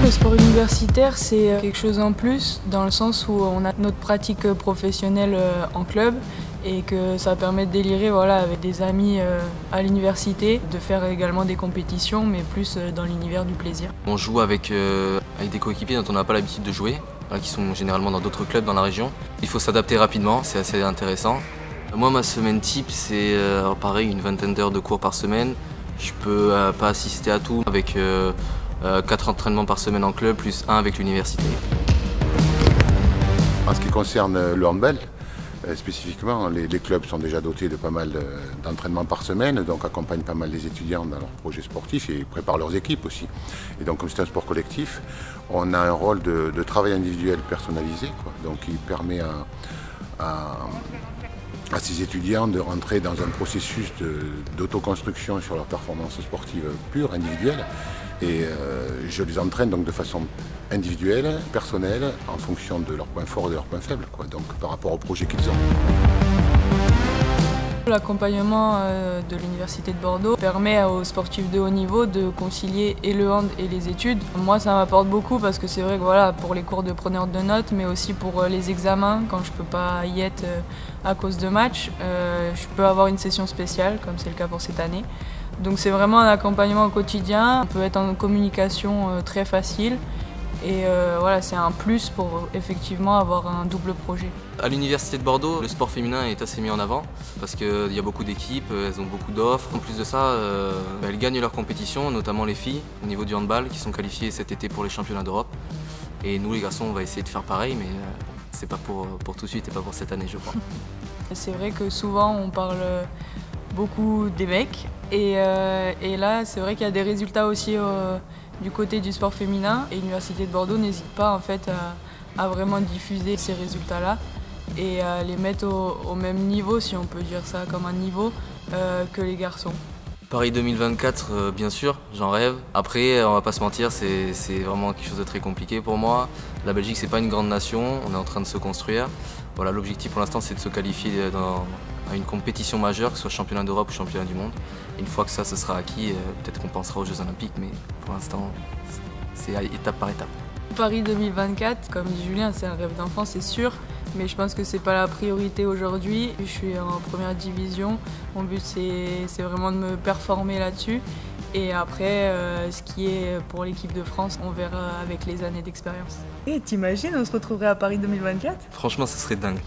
Le sport universitaire, c'est quelque chose en plus, dans le sens où on a notre pratique professionnelle en club et que ça permet de délirer avec des amis à l'université, de faire également des compétitions, mais plus dans l'univers du plaisir. On joue avec des coéquipiers dont on n'a pas l'habitude de jouer, qui sont généralement dans d'autres clubs dans la région. Il faut s'adapter rapidement, c'est assez intéressant. Moi, ma semaine type, c'est pareil, une vingtaine d'heures de cours par semaine. Je peux pas assister à tout avec 4 entraînements par semaine en club, plus 1 avec l'université. En ce qui concerne le handball, spécifiquement, les clubs sont déjà dotés de pas mal d'entraînements par semaine, donc accompagnent pas mal les étudiants dans leurs projets sportifs et préparent leurs équipes aussi. Et donc comme c'est un sport collectif, on a un rôle de travail individuel personnalisé, donc qui permet à ces étudiants de rentrer dans un processus d'autoconstruction sur leur performance sportive pure, individuelle. Et je les entraîne donc de façon individuelle, personnelle, en fonction de leurs points forts et de leurs points faibles, donc par rapport au projet qu'ils ont. L'accompagnement de l'Université de Bordeaux permet aux sportifs de haut niveau de concilier et le hand et les études. Moi, ça m'apporte beaucoup parce que c'est vrai que pour les cours de preneur de notes, mais aussi pour les examens, quand je ne peux pas y être à cause de matchs, je peux avoir une session spéciale, comme c'est le cas pour cette année. Donc c'est vraiment un accompagnement au quotidien, on peut être en communication très facile et c'est un plus pour effectivement avoir un double projet. À l'Université de Bordeaux, le sport féminin est assez mis en avant parce qu'il y a beaucoup d'équipes, elles ont beaucoup d'offres. En plus de ça, elles gagnent leurs compétitions, notamment les filles au niveau du handball qui sont qualifiées cet été pour les championnats d'Europe. Et nous les garçons, on va essayer de faire pareil, mais c'est pas pour tout de suite et pas pour cette année, je crois. C'est vrai que souvent on parle beaucoup des mecs et là c'est vrai qu'il y a des résultats aussi du côté du sport féminin et l'Université de Bordeaux n'hésite pas en fait à vraiment diffuser ces résultats-là et à les mettre au même niveau, si on peut dire ça comme un niveau, que les garçons. Paris 2024, bien sûr, j'en rêve. Après, on va pas se mentir, c'est vraiment quelque chose de très compliqué pour moi. La Belgique, c'est pas une grande nation, on est en train de se construire. Voilà, l'objectif pour l'instant, c'est de se qualifier à une compétition majeure, que ce soit championnat d'Europe ou championnat du monde. Et une fois que ça sera acquis, peut-être qu'on pensera aux Jeux Olympiques, mais pour l'instant, c'est étape par étape. Paris 2024, comme dit Julien, c'est un rêve d'enfant, c'est sûr, mais je pense que c'est pas la priorité aujourd'hui. Je suis en première division, mon but c'est vraiment de me performer là-dessus. Et après, ce qui est pour l'équipe de France, on verra avec les années d'expérience. Et t'imagines, on se retrouverait à Paris 2024 ? Franchement, ce serait dingue.